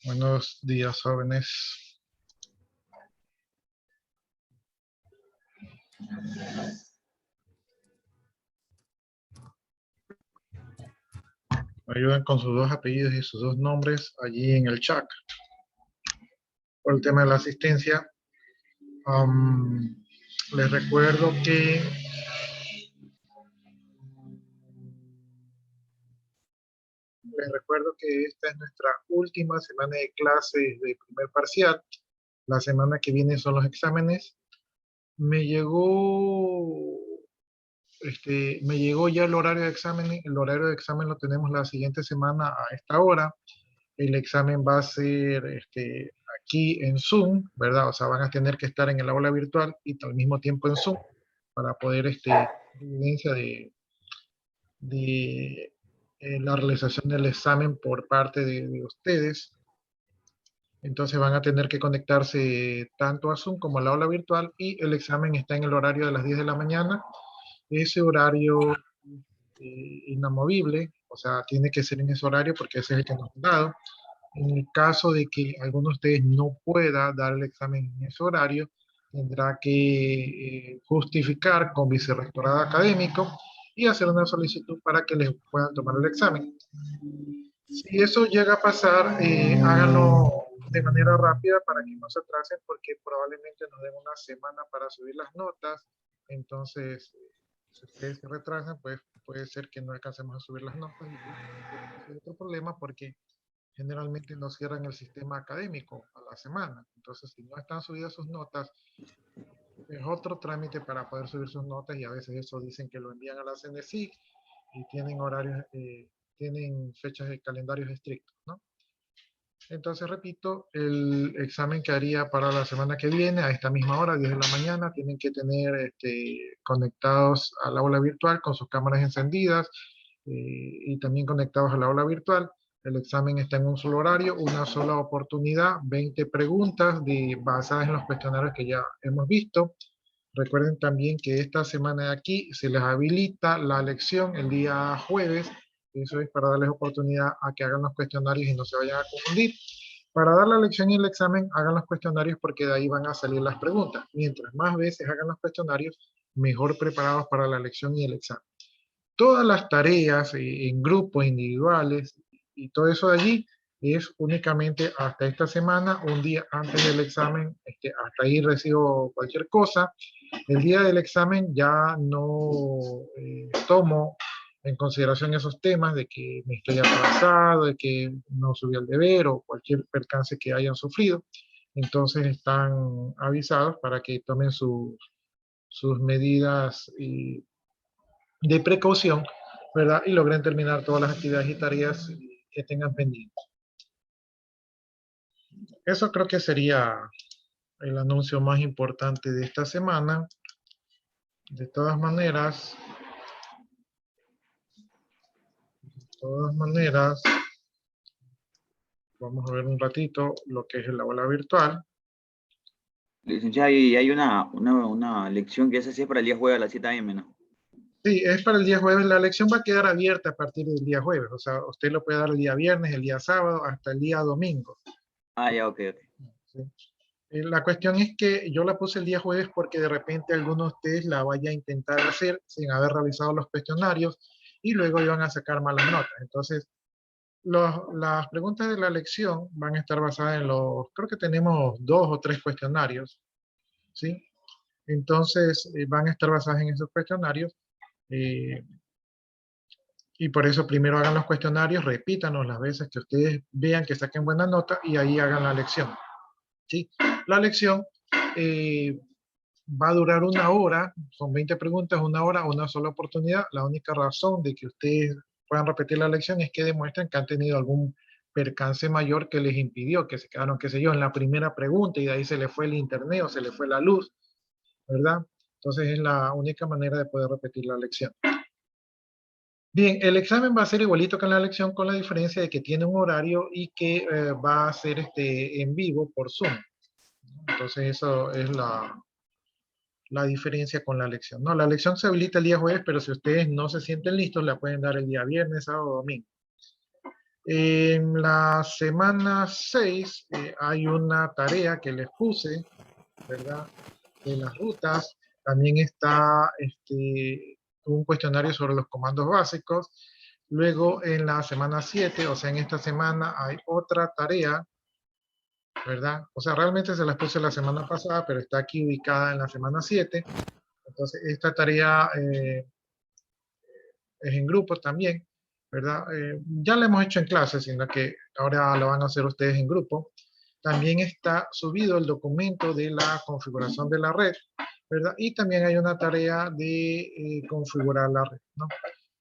Buenos días, jóvenes. Me ayudan con sus dos apellidos y sus dos nombres allí en el chat. Por el tema de la asistencia, les recuerdo que esta es nuestra última semana de clases de primer parcial. La semana que viene son los exámenes. Me llegó ya el horario de examen. El horario de examen lo tenemos la siguiente semana a esta hora. El examen va a ser aquí en Zoom, ¿verdad? O sea, van a tener que estar en el aula virtual y al mismo tiempo en Zoom para poder evidencia de la realización del examen por parte de ustedes. Entonces van a tener que conectarse tanto a Zoom como al aula virtual y el examen está en el horario de las 10 de la mañana. Ese horario inamovible, o sea, tiene que ser en ese horario porque ese es el que nos han dado. En el caso de que alguno de ustedes no pueda dar el examen en ese horario, tendrá que justificar con vicerrectorado académico y hacer una solicitud para que les puedan tomar el examen. Si eso llega a pasar, háganlo de manera rápida para que no se atrasen, porque probablemente nos den una semana para subir las notas. Entonces, si ustedes se retrasan, pues puede ser que no alcancemos a subir las notas y es otro problema porque generalmente no cierran el sistema académico a la semana. Entonces, si no están subidas sus notas, es otro trámite para poder subir sus notas y a veces eso dicen que lo envían a la CNCIC y tienen horarios, tienen fechas de calendarios estrictos, ¿no? Entonces, repito, el examen que haría para la semana que viene, a esta misma hora, 10 de la mañana, tienen que tener conectados al aula virtual con sus cámaras encendidas y también conectados al aula virtual. El examen está en un solo horario, una sola oportunidad, 20 preguntas basadas en los cuestionarios que ya hemos visto. Recuerden también que esta semana de aquí se les habilita la lección el día jueves. Eso es para darles oportunidad a que hagan los cuestionarios y no se vayan a confundir. Para dar la lección y el examen, hagan los cuestionarios porque de ahí van a salir las preguntas. Mientras más veces hagan los cuestionarios, mejor preparados para la lección y el examen. Todas las tareas en grupos individuales y todo eso de allí es únicamente hasta esta semana, un día antes del examen, hasta ahí recibo cualquier cosa. El día del examen ya no tomo en consideración esos temas de que me estoy atrasado, de que no subí al deber o cualquier percance que hayan sufrido. Entonces están avisados para que tomen sus medidas de precaución, ¿verdad? Y logren terminar todas las actividades y tareas que tengan pendientes. Eso creo que sería el anuncio más importante de esta semana. De todas maneras, vamos a ver un ratito lo que es el aula virtual. Licenciada, y hay una lección que se hace para el día jueves a las 7 AM, ¿no? Sí, es para el día jueves. La lección va a quedar abierta a partir del día jueves. O sea, usted lo puede dar el día viernes, el día sábado, hasta el día domingo. Ah, ya, ok. ¿Sí? La cuestión es que yo la puse el día jueves porque de repente algunos de ustedes la vaya a intentar hacer sin haber realizado los cuestionarios y luego iban a sacar malas notas. Entonces, las preguntas de la lección van a estar basadas en creo que tenemos 2 o 3 cuestionarios, ¿sí? Entonces, van a estar basadas en esos cuestionarios y por eso primero hagan los cuestionarios, repítanos las veces que ustedes vean que saquen buena nota y ahí hagan la lección, ¿sí? La lección va a durar 1 hora, son 20 preguntas, 1 hora, una sola oportunidad. La única razón de que ustedes puedan repetir la lección es que demuestren que han tenido algún percance mayor que les impidió, que se quedaron, qué sé yo, en la primera pregunta y de ahí se les fue el internet o se les fue la luz, ¿verdad? Entonces es la única manera de poder repetir la lección. Bien, el examen va a ser igualito que en la lección con la diferencia de que tiene un horario y que va a ser en vivo por Zoom. Entonces eso es la diferencia con la lección. No, la lección se habilita el día jueves, pero si ustedes no se sienten listos, la pueden dar el día viernes, sábado o domingo. En la semana 6 hay una tarea que les puse, ¿verdad? De las rutas. También está un cuestionario sobre los comandos básicos. Luego en la semana 7, o sea, en esta semana hay otra tarea, ¿verdad? O sea, realmente se las puse la semana pasada, pero está aquí ubicada en la semana 7. Entonces, esta tarea es en grupo también, ¿verdad? Ya la hemos hecho en clase, sino que ahora lo van a hacer ustedes en grupo. También está subido el documento de la configuración de la red, ¿verdad? Y también hay una tarea de configurar la red, ¿no?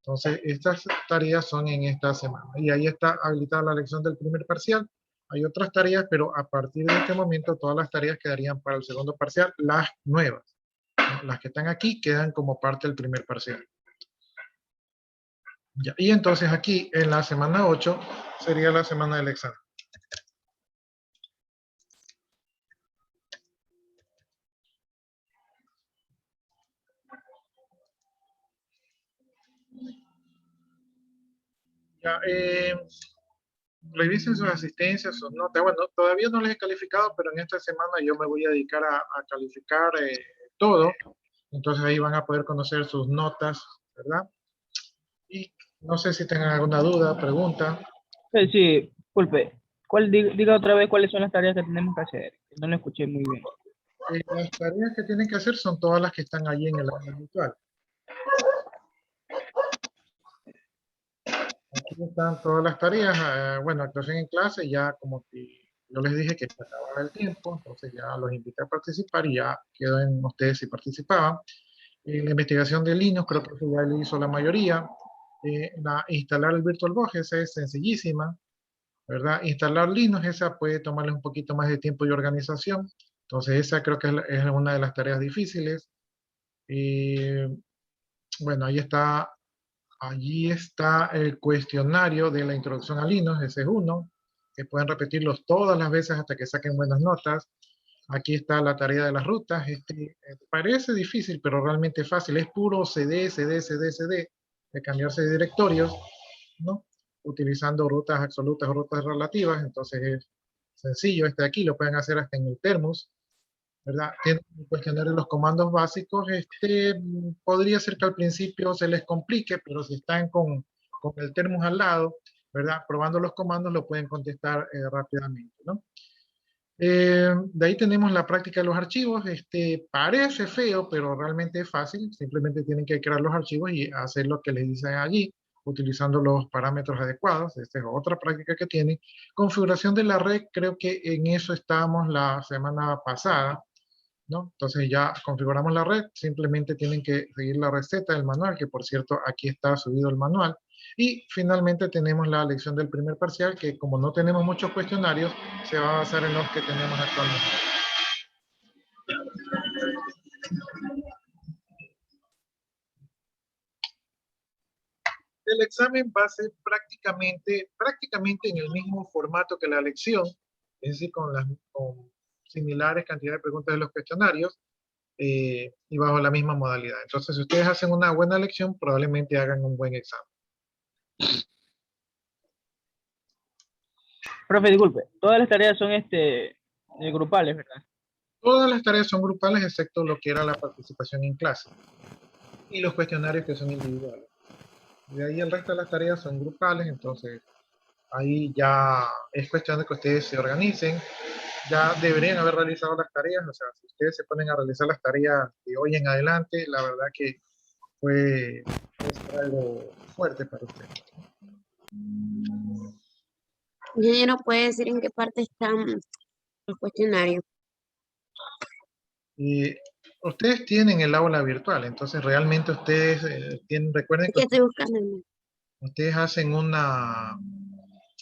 Entonces, estas tareas son en esta semana. Y ahí está habilitada la lección del primer parcial. Hay otras tareas, pero a partir de este momento todas las tareas quedarían para el segundo parcial, las nuevas, ¿no? Las que están aquí quedan como parte del primer parcial. Ya. Y entonces aquí en la semana 8 sería la semana del examen. Ya, revisen sus asistencias, sus notas. Bueno, todavía no les he calificado, pero en esta semana yo me voy a dedicar a calificar todo. Entonces ahí van a poder conocer sus notas, ¿verdad? Y no sé si tengan alguna duda, pregunta. Sí, disculpe. Diga otra vez cuáles son las tareas que tenemos que hacer. No lo escuché muy bien. Las tareas que tienen que hacer son todas las que están allí en el aula virtual. Aquí están todas las tareas. Bueno, actuación en clase, ya como que yo les dije que se acababa el tiempo, entonces ya los invité a participar y ya quedó en ustedes si participaban. La investigación de Linux, creo que eso ya lo hizo la mayoría. Instalar el VirtualBox, esa es sencillísima, ¿verdad? Instalar Linux, esa puede tomarle un poquito más de tiempo y organización. Entonces, esa creo que es una de las tareas difíciles. Bueno, allí está el cuestionario de la introducción a Linux, ese es uno, que pueden repetirlos todas las veces hasta que saquen buenas notas. Aquí está la tarea de las rutas. Parece difícil, pero realmente fácil. Es puro CD, CD, CD, CD, de cambiarse de directorios, ¿no? Utilizando rutas absolutas o rutas relativas. Entonces es sencillo. Este de aquí lo pueden hacer hasta en el Termus, ¿verdad? Tienen que cuestionar los comandos básicos. Podría ser que al principio se les complique, pero si están con el Termus al lado, ¿verdad? Probando los comandos lo pueden contestar rápidamente, ¿no? De ahí tenemos la práctica de los archivos. Parece feo, pero realmente es fácil. Simplemente tienen que crear los archivos y hacer lo que les dicen allí, utilizando los parámetros adecuados. Esta es otra práctica que tienen. Configuración de la red, creo que en eso estábamos la semana pasada, ¿no? Entonces ya configuramos la red, simplemente tienen que seguir la receta del manual, que por cierto aquí está subido el manual. Y finalmente tenemos la lección del primer parcial, que como no tenemos muchos cuestionarios, se va a basar en los que tenemos actualmente. El examen va a ser prácticamente en el mismo formato que la lección, es decir, con similares cantidades de preguntas de los cuestionarios, y bajo la misma modalidad. Entonces, si ustedes hacen una buena lección, probablemente hagan un buen examen. Profe, disculpe. Todas las tareas son grupales, ¿verdad? Todas las tareas son grupales, excepto lo que era la participación en clase y los cuestionarios que son individuales. De ahí el resto de las tareas son grupales, entonces ahí ya es cuestión de que ustedes se organicen. Ya deberían haber realizado las tareas, o sea, si ustedes se ponen a realizar las tareas de hoy en adelante, la verdad que puede ser algo fuerte para ustedes. Ingeniero, ¿puede decir en qué parte están los cuestionarios? Y ustedes tienen el aula virtual, entonces realmente ustedes recuerden Es que que estoy buscando. ustedes hacen una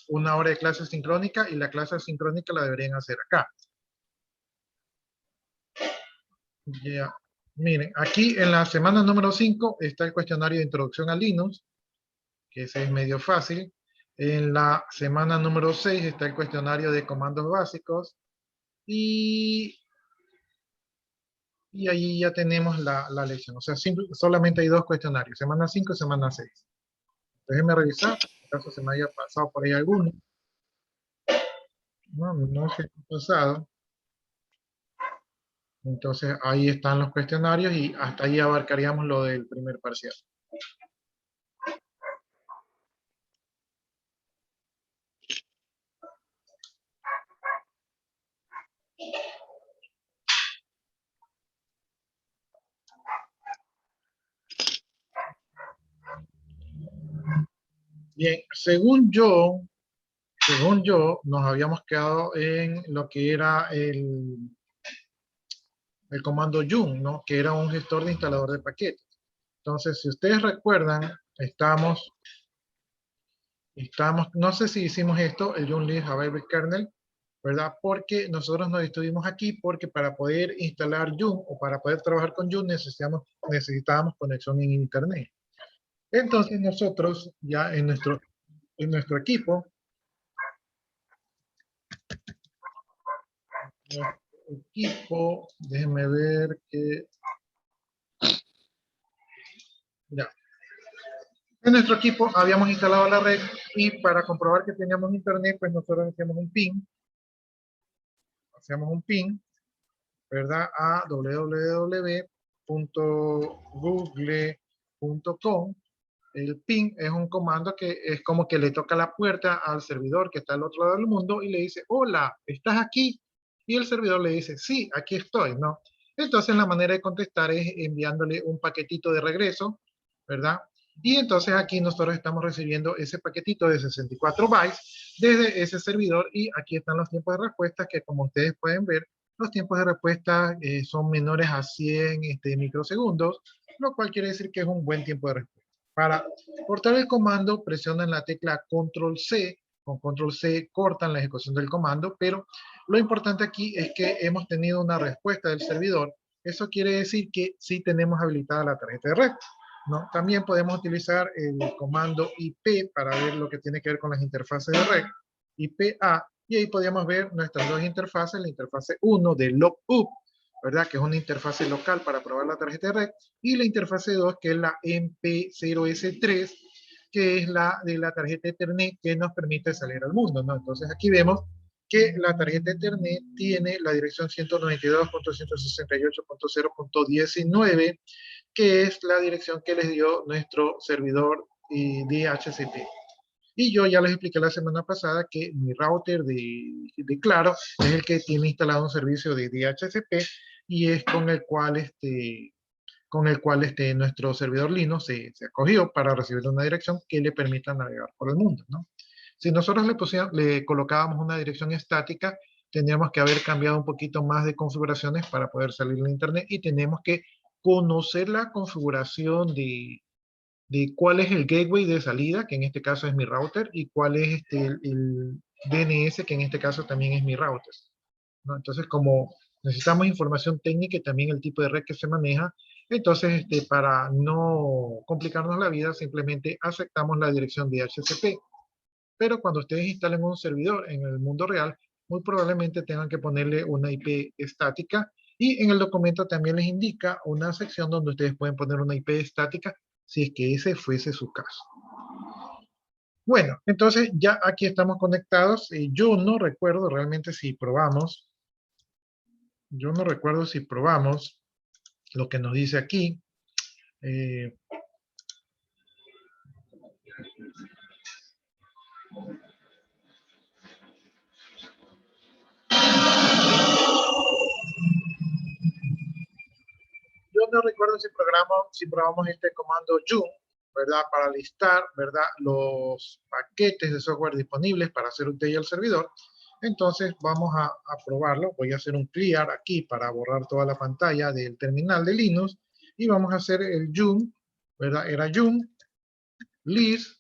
hora de clase sincrónica y la clase sincrónica la deberían hacer acá. Ya. Miren, aquí en la semana número 5 está el cuestionario de introducción a Linux, que ese es medio fácil. En la semana número 6 está el cuestionario de comandos básicos y ahí ya tenemos la lección. O sea, solamente hay dos cuestionarios, semana 5 y semana 6. Déjenme revisar. caso se me haya pasado por ahí alguno. No, no se ha pasado. Entonces ahí están los cuestionarios y hasta ahí abarcaríamos lo del primer parcial. Bien, según yo, nos habíamos quedado en lo que era el comando yum, ¿no? Que era un gestor de instalador de paquetes. Entonces, si ustedes recuerdan, estamos, no sé si hicimos esto, el yum list available kernel, ¿verdad? Porque nosotros nos estuvimos aquí porque para poder instalar yum o para poder trabajar con yum necesitábamos conexión en internet. Entonces nosotros ya en nuestro equipo, déjenme ver que ya. En nuestro equipo habíamos instalado la red y para comprobar que teníamos internet, pues nosotros hacíamos un ping, ¿verdad? A www.google.com. El ping es un comando que es como que le toca la puerta al servidor que está al otro lado del mundo y le dice, hola, ¿estás aquí? Y el servidor le dice, sí, aquí estoy, ¿no? Entonces la manera de contestar es enviándole un paquetito de regreso, ¿verdad? Y entonces aquí nosotros estamos recibiendo ese paquetito de 64 bytes desde ese servidor y aquí están los tiempos de respuesta que como ustedes pueden ver, los tiempos de respuesta son menores a 100 microsegundos, lo cual quiere decir que es un buen tiempo de respuesta. Para cortar el comando, presionan la tecla Control C. Con Control C cortan la ejecución del comando, pero lo importante aquí es que hemos tenido una respuesta del servidor. Eso quiere decir que sí tenemos habilitada la tarjeta de red, ¿no? También podemos utilizar el comando IP para ver lo que tiene que ver con las interfaces de red, IPA, y ahí podríamos ver nuestras dos interfaces, la interfase 1 de lookup, ¿verdad? Que es una interfase local para probar la tarjeta de red, y la interfase 2, que es la MP0S3, que es la de la tarjeta Ethernet que nos permite salir al mundo, ¿no? Entonces aquí vemos que la tarjeta Ethernet tiene la dirección 192.168.0.19, que es la dirección que les dio nuestro servidor DHCP. Y yo ya les expliqué la semana pasada que mi router de Claro es el que tiene instalado un servicio de DHCP y es con el cual nuestro servidor Linux se acogió para recibir una dirección que le permita navegar por el mundo, ¿no? Si nosotros le colocábamos una dirección estática, tendríamos que haber cambiado un poquito más de configuraciones para poder salir en internet y tenemos que conocer la configuración de cuál es el gateway de salida, que en este caso es mi router, y cuál es el DNS, que en este caso también es mi router, ¿no? Entonces, como necesitamos información técnica y también el tipo de red que se maneja, entonces para no complicarnos la vida, simplemente aceptamos la dirección de DHCP. Pero cuando ustedes instalen un servidor en el mundo real, muy probablemente tengan que ponerle una IP estática y en el documento también les indica una sección donde ustedes pueden poner una IP estática si es que ese fuese su caso. Bueno, entonces ya aquí estamos conectados. Yo no recuerdo realmente si probamos. Yo no recuerdo si probamos lo que nos dice aquí. Yo no recuerdo si probamos este comando yum, ¿verdad? Para listar, ¿verdad? Los paquetes de software disponibles para hacer update al servidor. Entonces vamos a probarlo. Voy a hacer un clear aquí para borrar toda la pantalla del terminal de Linux. Y vamos a hacer el yum, ¿verdad? Era yum list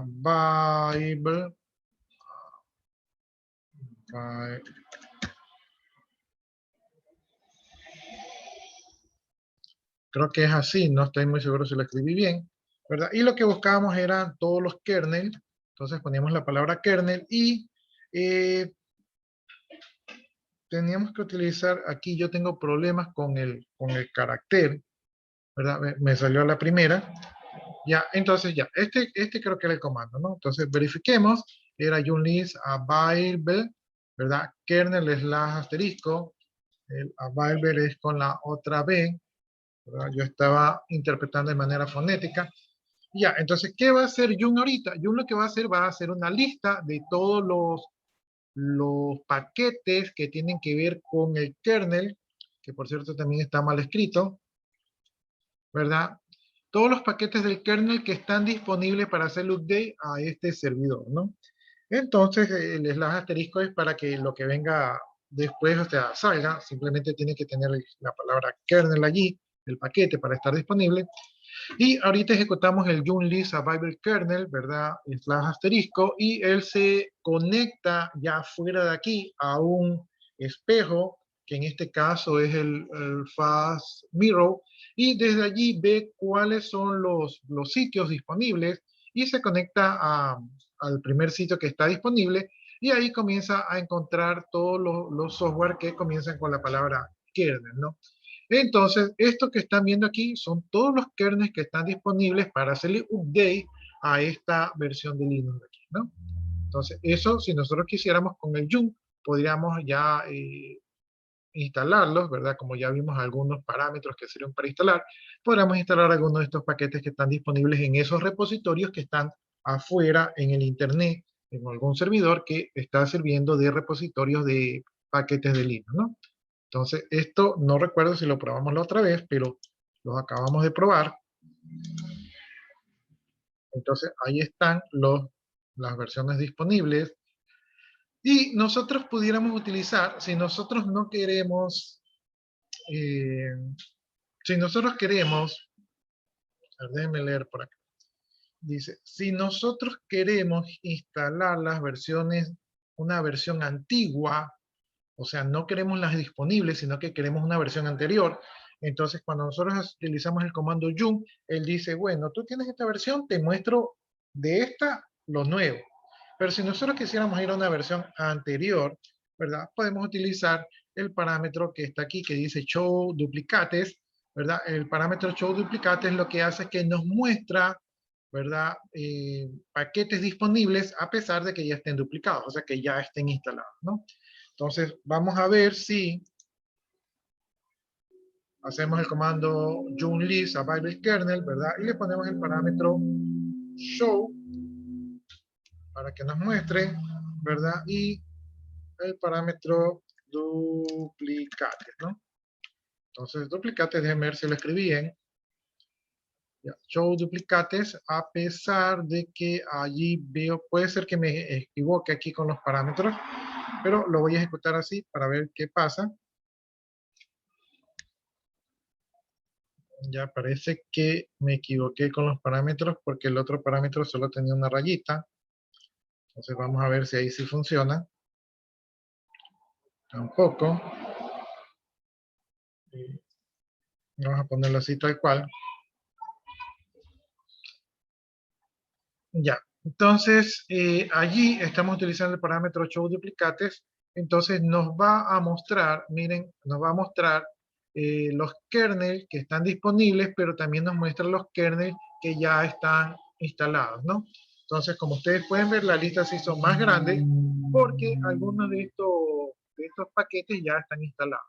Bible. Creo que es así, no estoy muy seguro si lo escribí bien, ¿verdad? Y lo que buscábamos eran todos los kernel, entonces poníamos la palabra kernel y teníamos que utilizar, aquí yo tengo problemas con el carácter, ¿verdad? Me salió a la primera, Ya, entonces ya, este creo que era el comando, ¿no? Entonces verifiquemos, era unlist available, ¿verdad? Kernel slash asterisco, el available es con la otra B, ¿verdad? Yo estaba interpretando de manera fonética. Ya, entonces, ¿qué va a hacer Jun ahorita? Jun lo que va a hacer una lista de todos los paquetes que tienen que ver con el kernel, que por cierto también está mal escrito, ¿verdad? Todos los paquetes del kernel que están disponibles para hacer update a este servidor, ¿no? Entonces, el slash asterisco es para que lo que venga después, o sea, salga, simplemente tiene que tener la palabra kernel allí, el paquete para estar disponible. Y ahorita ejecutamos el unlist available kernel, ¿verdad? Slash asterisco, y él se conecta ya fuera de aquí a un espejo, que en este caso es el fast mirror, y desde allí ve cuáles son los sitios disponibles y se conecta al primer sitio que está disponible y ahí comienza a encontrar todos los software que comienzan con la palabra kernel, ¿no? Entonces, esto que están viendo aquí son todos los kernels que están disponibles para hacerle update a esta versión de Linux de aquí, ¿no? Entonces, eso, si nosotros quisiéramos con el Yum, podríamos ya instalarlos, ¿verdad? Como ya vimos algunos parámetros que sirven para instalar, podríamos instalar algunos de estos paquetes que están disponibles en esos repositorios que están afuera en el Internet, en algún servidor que está sirviendo de repositorios de paquetes de Linux, ¿no? Entonces, esto no recuerdo si lo probamos la otra vez, pero los acabamos de probar. Entonces, ahí están las versiones disponibles. Y nosotros pudiéramos utilizar, si nosotros no queremos, si nosotros queremos, a ver, déjenme leer por acá. Dice, si nosotros queremos instalar las versiones, una versión antigua, o sea, no queremos las disponibles, sino que queremos una versión anterior. Entonces, cuando nosotros utilizamos el comando yum, él dice, bueno, tú tienes esta versión, te muestro de esta lo nuevo. Pero si nosotros quisiéramos ir a una versión anterior, ¿verdad? Podemos utilizar el parámetro que está aquí, que dice show duplicates, ¿verdad? El parámetro show duplicates lo que hace es que nos muestra, ¿verdad? Paquetes disponibles a pesar de que ya estén duplicados, o sea, que ya estén instalados, ¿no? Entonces, vamos a ver si hacemos el comando unlist available kernel, ¿verdad? Y le ponemos el parámetro show para que nos muestre, ¿verdad? Y el parámetro duplicates, ¿no? Entonces, duplicates, déjenme ver si lo escribí bien. Ya, show duplicates, a pesar de que allí veo, puede ser que me equivoque aquí con los parámetros, pero lo voy a ejecutar así para ver qué pasa. Ya parece que me equivoqué con los parámetros porque el otro parámetro solo tenía una rayita. Entonces vamos a ver si ahí sí funciona. Tampoco. Vamos a ponerlo así tal cual. Ya. Entonces allí estamos utilizando el parámetro show duplicates. Entonces nos va a mostrar, miren, nos va a mostrar los kernels que están disponibles, pero también nos muestra los kernels que ya están instalados, ¿no? Entonces, como ustedes pueden ver, la lista se hizo más grande porque algunos de estos paquetes ya están instalados,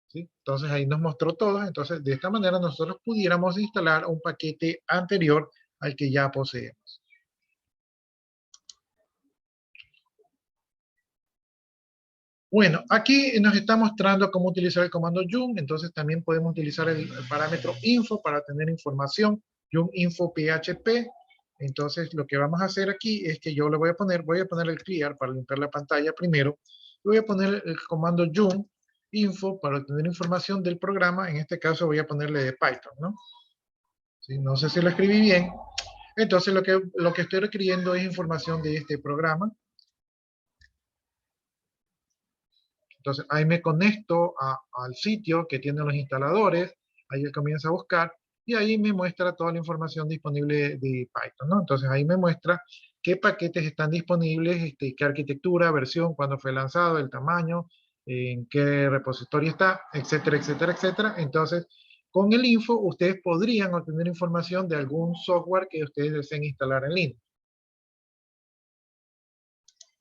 ¿sí? Entonces, ahí nos mostró todos. Entonces, de esta manera nosotros pudiéramos instalar un paquete anterior al que ya poseemos. Bueno, aquí nos está mostrando cómo utilizar el comando yum, entonces también podemos utilizar el parámetro info para tener información, yum info php. Entonces lo que vamos a hacer aquí es que yo le voy a poner el clear para limpiar la pantalla primero, voy a poner el comando yum info para obtener información del programa, en este caso voy a ponerle de Python, ¿no? ¿Sí? No sé si lo escribí bien. Entonces lo que estoy requiriendo es información de este programa. Entonces ahí me conecto al sitio que tienen los instaladores, ahí él comienza a buscar y ahí me muestra toda la información disponible de Python, ¿no? Entonces ahí me muestra qué paquetes están disponibles, qué arquitectura, versión, cuándo fue lanzado, el tamaño, en qué repositorio está, etcétera, etcétera, etcétera. Entonces Con el info, ustedes podrían obtener información de algún software que ustedes deseen instalar en línea.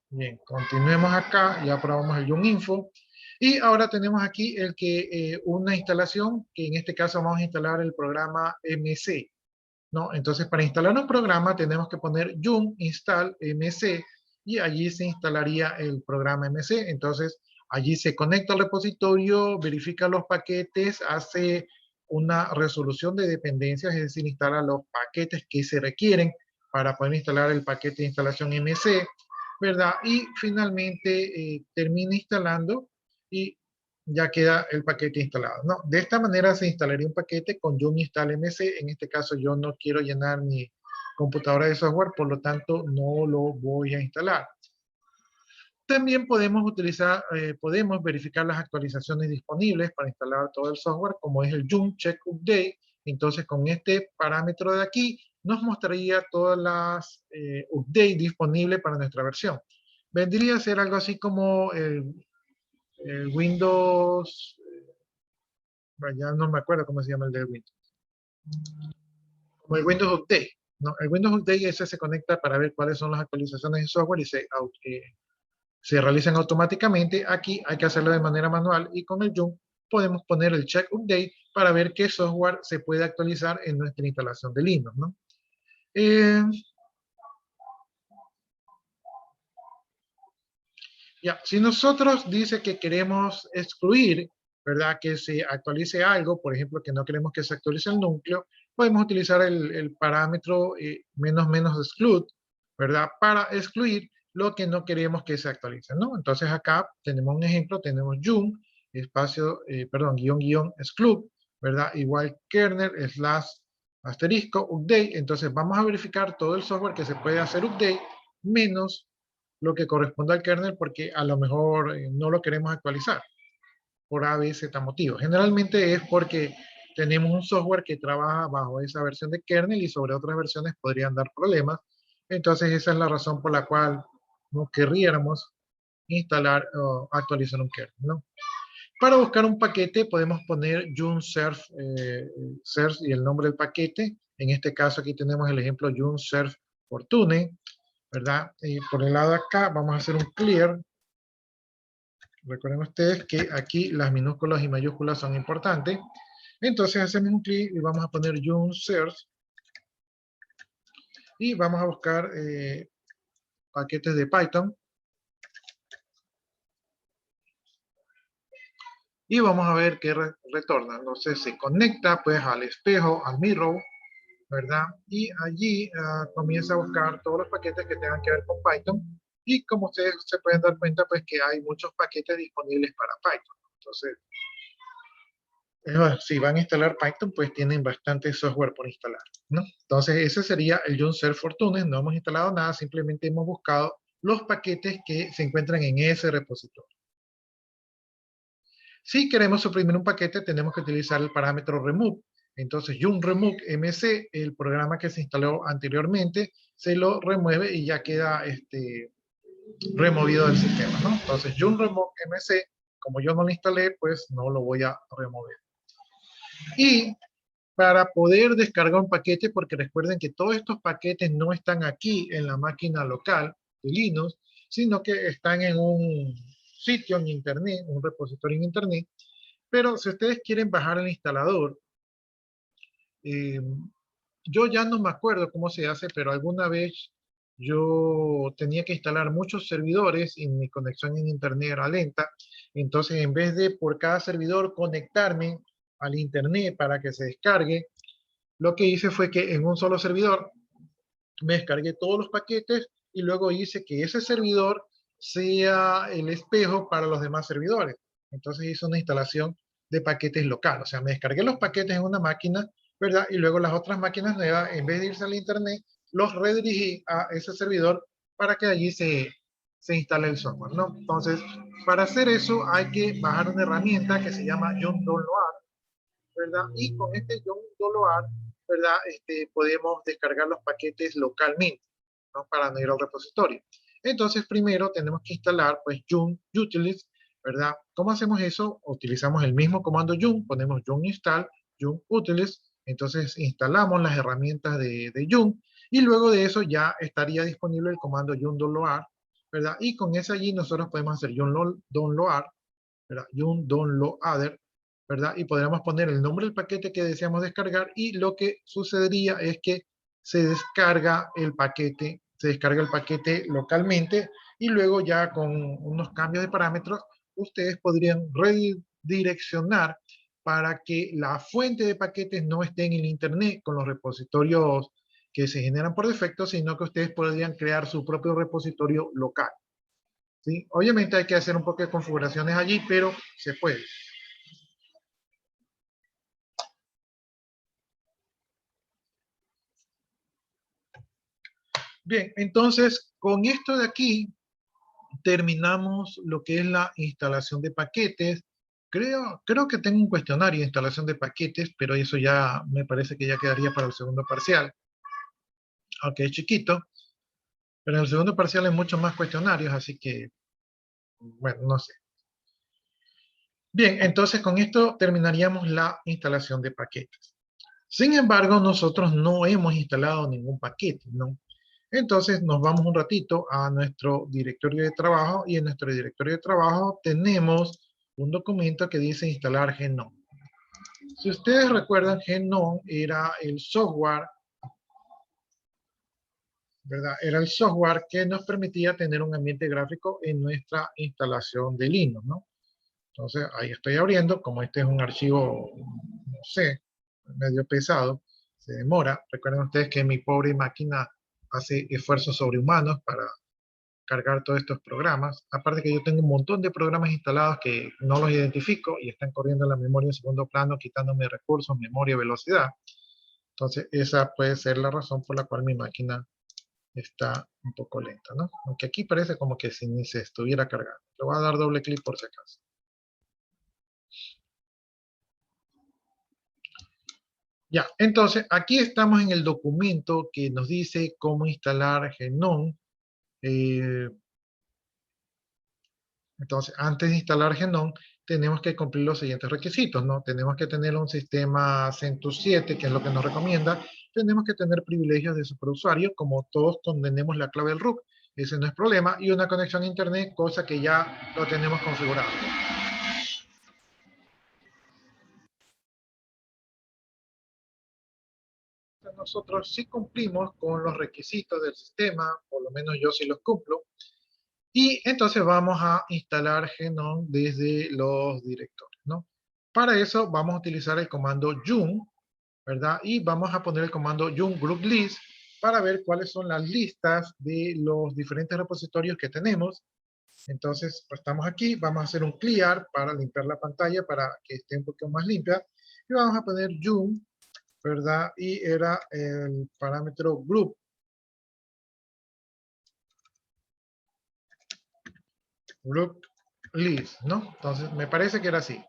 Bien, continuemos acá, ya probamos el Yum Info. Y ahora tenemos aquí una instalación, que en este caso vamos a instalar el programa MC, ¿no? Entonces, para instalar un programa tenemos que poner Yum install MC y allí se instalaría el programa MC. Entonces, allí se conecta al repositorio, verifica los paquetes, hace una resolución de dependencias, es decir, instala los paquetes que se requieren para poder instalar el paquete de instalación MC, ¿verdad? Y finalmente termina instalando y ya queda el paquete instalado, ¿no? De esta manera se instalaría un paquete con Yum install MC. En este caso yo no quiero llenar mi computadora de software, por lo tanto no lo voy a instalar. También podemos podemos verificar las actualizaciones disponibles para instalar todo el software, como es el Yum Check Update. Entonces, con este parámetro de aquí, nos mostraría todas las updates disponibles para nuestra versión. Vendría a ser algo así como el Windows, ya no me acuerdo cómo se llama el de Windows. Como el Windows Update, ¿no? El Windows Update ese se conecta para ver cuáles son las actualizaciones de software y se realizan automáticamente. Aquí hay que hacerlo de manera manual y con el Yum podemos poner el Check Update para ver qué software se puede actualizar en nuestra instalación de Linux, ¿no? Ya, si nosotros dice que queremos excluir, ¿verdad? Que se actualice algo, por ejemplo, que no queremos que se actualice el núcleo, podemos utilizar el parámetro menos exclude, ¿verdad? Para excluir lo que no queremos que se actualice, ¿no? Entonces acá tenemos un ejemplo, tenemos Yum, guión exclude, ¿verdad? Igual kernel / asterisco update. Entonces vamos a verificar todo el software que se puede hacer update menos lo que corresponde al kernel, porque a lo mejor no lo queremos actualizar por A, B, Z motivos. Generalmente es porque tenemos un software que trabaja bajo esa versión de kernel y sobre otras versiones podrían dar problemas. Entonces esa es la razón por la cual no querríamos instalar o actualizar un kernel, ¿no? Para buscar un paquete podemos poner Yum Surf y el nombre del paquete. En este caso aquí tenemos el ejemplo Yum Surf Fortune, ¿verdad? Y por el lado de acá vamos a hacer un clear. Recuerden ustedes que aquí las minúsculas y mayúsculas son importantes. Entonces hacemos un clic y vamos a poner Yum Search. Y vamos a buscar paquetes de Python. Y vamos a ver qué retorna. Entonces se conecta pues al espejo, al mirror, ¿verdad? Y allí comienza a buscar todos los paquetes que tengan que ver con Python. Y como ustedes se pueden dar cuenta, pues que hay muchos paquetes disponibles para Python. Entonces, si van a instalar Python, pues tienen bastante software por instalar, ¿no? Entonces, ese sería el Yum Surf Fortune. No hemos instalado nada, simplemente hemos buscado los paquetes que se encuentran en ese repositorio. Si queremos suprimir un paquete, tenemos que utilizar el parámetro remove. Entonces, Yum remove MC, el programa que se instaló anteriormente, se lo remueve y ya queda removido del sistema, ¿no? Entonces, Yum remove MC, como yo no lo instalé, pues no lo voy a remover. Y para poder descargar un paquete, porque recuerden que todos estos paquetes no están aquí en la máquina local de Linux, sino que están en un sitio en internet, un repositorio en internet. Pero si ustedes quieren bajar el instalador, yo ya no me acuerdo cómo se hace, pero alguna vez yo tenía que instalar muchos servidores y mi conexión en internet era lenta. Entonces, en vez de por cada servidor conectarme al internet para que se descargue, lo que hice fue que en un solo servidor me descargué todos los paquetes y luego hice que ese servidor sea el espejo para los demás servidores. Entonces hice una instalación de paquetes local. O sea, me descargué los paquetes en una máquina, ¿verdad? Y luego las otras máquinas nuevas, en vez de irse al internet, los redirigí a ese servidor para que allí se instale el software, ¿no? Entonces, para hacer eso hay que bajar una herramienta que se llama Yum Download, ¿verdad? Y con este Yum Download, ¿verdad? Podemos descargar los paquetes localmente, ¿no? Para no ir al repositorio. Entonces, primero tenemos que instalar, pues, Yum Utilities, ¿verdad? ¿Cómo hacemos eso? Utilizamos el mismo comando Yum, ponemos Yum install, Joomla Utils. Entonces instalamos las herramientas de Joomla y luego de eso ya estaría disponible el comando Joomla download, ¿verdad? Y con ese allí nosotros podemos hacer Joomla download, ¿verdad? Joomla downloader, ¿verdad? Y podríamos poner el nombre del paquete que deseamos descargar y lo que sucedería es que se descarga el paquete localmente y luego ya con unos cambios de parámetros ustedes podrían redireccionar para que la fuente de paquetes no esté en el internet con los repositorios que se generan por defecto, sino que ustedes podrían crear su propio repositorio local, ¿sí? Obviamente hay que hacer un poco de configuraciones allí, pero se puede. Bien, entonces con esto de aquí terminamos lo que es la instalación de paquetes. Creo que tengo un cuestionario de instalación de paquetes, pero eso ya me parece que ya quedaría para el segundo parcial, aunque es chiquito. Pero en el segundo parcial hay muchos más cuestionarios, así que, bueno, no sé. Bien, entonces con esto terminaríamos la instalación de paquetes. Sin embargo, nosotros no hemos instalado ningún paquete, ¿no? Entonces nos vamos un ratito a nuestro directorio de trabajo y en nuestro directorio de trabajo tenemos un documento que dice instalar GNOME. Si ustedes recuerdan, GNOME era el software, ¿verdad? Era el software que nos permitía tener un ambiente gráfico en nuestra instalación de Linux, ¿no? Entonces ahí estoy abriendo, como este es un archivo, no sé, medio pesado, se demora. Recuerden ustedes que mi pobre máquina hace esfuerzos sobrehumanos para cargar todos estos programas. Aparte que yo tengo un montón de programas instalados que no los identifico y están corriendo en la memoria en segundo plano, quitándome recursos, memoria, velocidad. Entonces esa puede ser la razón por la cual mi máquina está un poco lenta, ¿no? Aunque aquí parece como que si ni se estuviera cargando. Le voy a dar doble clic por si acaso. Ya, entonces aquí estamos en el documento que nos dice cómo instalar GNOME. Entonces, antes de instalar GNOME, tenemos que cumplir los siguientes requisitos, ¿no? Tenemos que tener un sistema CentOS 7, que es lo que nos recomienda. Tenemos que tener privilegios de superusuario, como todos tenemos la clave del root. Ese no es problema. Y una conexión a internet, cosa que ya lo tenemos configurado. Nosotros sí cumplimos con los requisitos del sistema, por lo menos yo sí los cumplo. Y entonces vamos a instalar GNOME desde los directorios, ¿no? Para eso vamos a utilizar el comando yum, ¿verdad? Y vamos a poner el comando yum group list para ver cuáles son las listas de los diferentes repositorios que tenemos. Entonces, pues estamos aquí, vamos a hacer un clear para limpiar la pantalla para que esté un poquito más limpia. Y vamos a poner yum, ¿verdad? Y era el parámetro group. Group list, ¿no? Entonces, me parece que era así.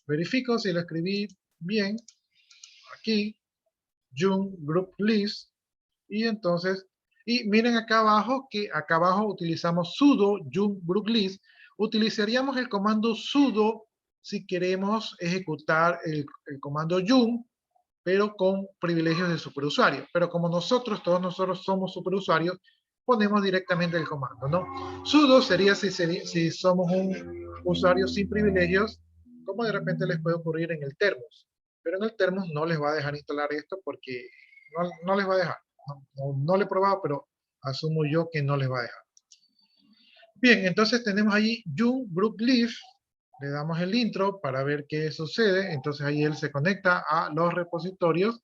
Verifico si lo escribí bien. Aquí, Joomla Group List. Y entonces, y miren acá abajo, que acá abajo utilizamos sudo Joomla Group List. Utilizaríamos el comando sudo si queremos ejecutar el comando Joomla, pero con privilegios de superusuario. Pero como todos nosotros somos superusuarios, ponemos directamente el comando, ¿no? Sudo sería si somos un usuario sin privilegios, como de repente les puede ocurrir en el Termos. Pero en el Termos no les va a dejar instalar esto porque no les va a dejar. No lo he probado, pero asumo yo que no les va a dejar. Bien, entonces tenemos ahí Joomla Group List. Le damos el intro para ver qué sucede. Entonces ahí él se conecta a los repositorios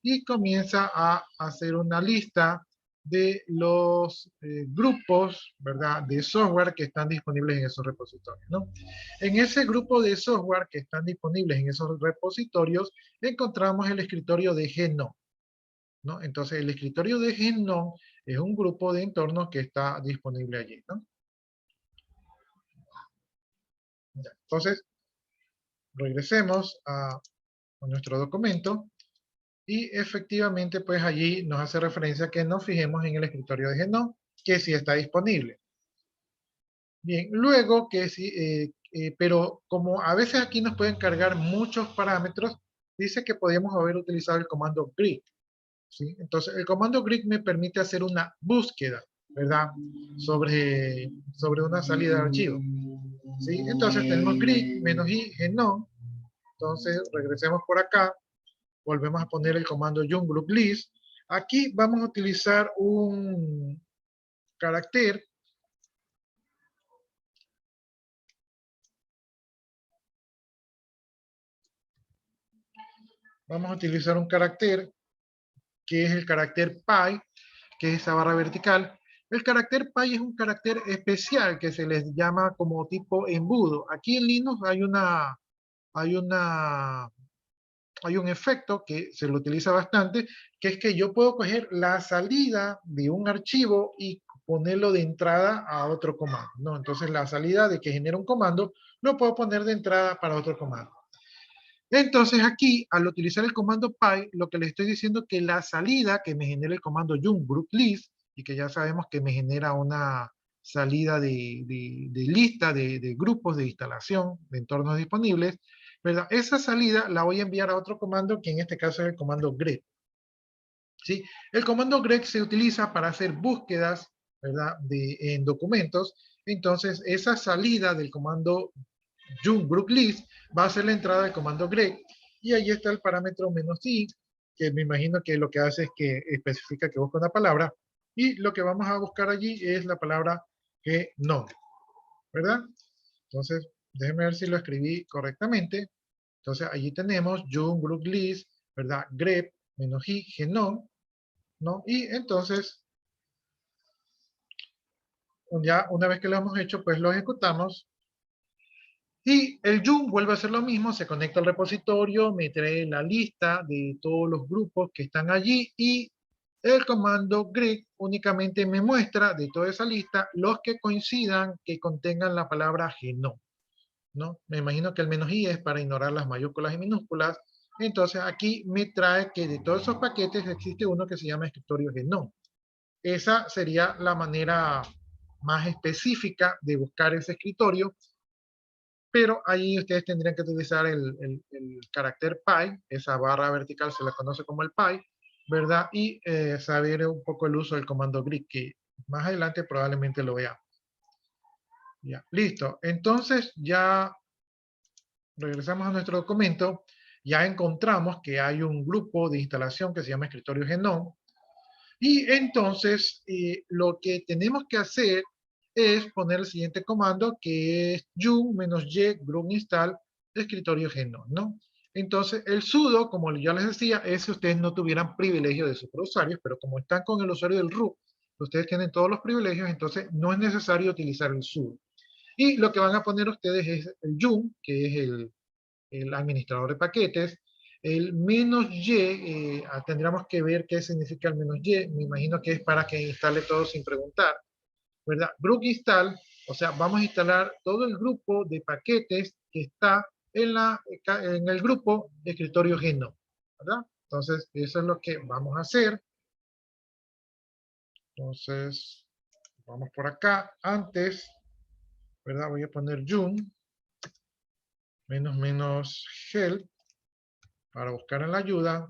y comienza a hacer una lista de los grupos, ¿verdad?, de software que están disponibles en esos repositorios, ¿no? En ese grupo de software que están disponibles en esos repositorios, encontramos el escritorio de GNOME, ¿no? Entonces, el escritorio de GNOME es un grupo de entornos que está disponible allí, ¿no? Ya, entonces, regresemos a nuestro documento. Y efectivamente, pues allí nos hace referencia que nos fijemos en el escritorio de GNOME, que sí está disponible. Bien, luego que sí, pero como a veces aquí nos pueden cargar muchos parámetros, dice que podríamos haber utilizado el comando grid, ¿sí? Entonces, el comando grid me permite hacer una búsqueda, ¿verdad? Sobre una salida de archivo, ¿sí? Entonces, tenemos grid menos i genome. Entonces, regresemos por acá, volvemos a poner el comando yung group list. Aquí vamos a utilizar un carácter que es el carácter pi, que es esa barra vertical. El carácter pi es un carácter especial que se les llama como tipo embudo. Aquí en Linux hay un efecto que se lo utiliza bastante, que es que yo puedo coger la salida de un archivo y ponerlo de entrada a otro comando, ¿no? Entonces la salida de que genera un comando, lo puedo poner de entrada para otro comando. Entonces aquí, al utilizar el comando py, lo que le estoy diciendo es que la salida que me genera el comando yung group list, y que ya sabemos que me genera una salida de lista de grupos de instalación de entornos disponibles, ¿verdad? Esa salida la voy a enviar a otro comando, que en este caso es el comando grep, ¿sí? El comando grep se utiliza para hacer búsquedas, ¿verdad? En documentos. Entonces, esa salida del comando yung group list va a ser la entrada del comando grep, y ahí está el parámetro "-i", que me imagino que lo que hace es que especifica que busca una palabra, y lo que vamos a buscar allí es la palabra genome, ¿verdad? Entonces, déjenme ver si lo escribí correctamente. Entonces, allí tenemos yung group list, ¿verdad? Grep -i genome, ¿no? Y entonces, ya una vez que lo hemos hecho, pues lo ejecutamos. Y el yung vuelve a hacer lo mismo, se conecta al repositorio, me trae la lista de todos los grupos que están allí, y el comando grid únicamente me muestra de toda esa lista los que coincidan que contengan la palabra genome, ¿no? Me imagino que el "-i" es para ignorar las mayúsculas y minúsculas. Entonces aquí me trae que de todos esos paquetes existe uno que se llama escritorio genome. Esa sería la manera más específica de buscar ese escritorio, pero ahí ustedes tendrían que utilizar el carácter pi, esa barra vertical se la conoce como el pi, ¿verdad? Y saber un poco el uso del comando grid, que más adelante probablemente lo veamos. Ya, listo. Entonces ya regresamos a nuestro documento. Ya encontramos que hay un grupo de instalación que se llama escritorio genome. Y entonces lo que tenemos que hacer es poner el siguiente comando, que es yung -y grup install escritorio genome, ¿no? Entonces el sudo, como ya les decía, es si ustedes no tuvieran privilegio de superusuarios, pero como están con el usuario del root, ustedes tienen todos los privilegios, entonces no es necesario utilizar el sudo. Y lo que van a poner ustedes es el yung, que es el administrador de paquetes. El -y, tendríamos que ver qué significa el -y. Me imagino que es para que instale todo sin preguntar, ¿verdad? Group install, o sea, vamos a instalar todo el grupo de paquetes que está en el grupo de escritorio genome, ¿verdad? Entonces, eso es lo que vamos a hacer. Entonces, vamos por acá. Antes, ¿verdad? Voy a poner yung -help para buscar en la ayuda.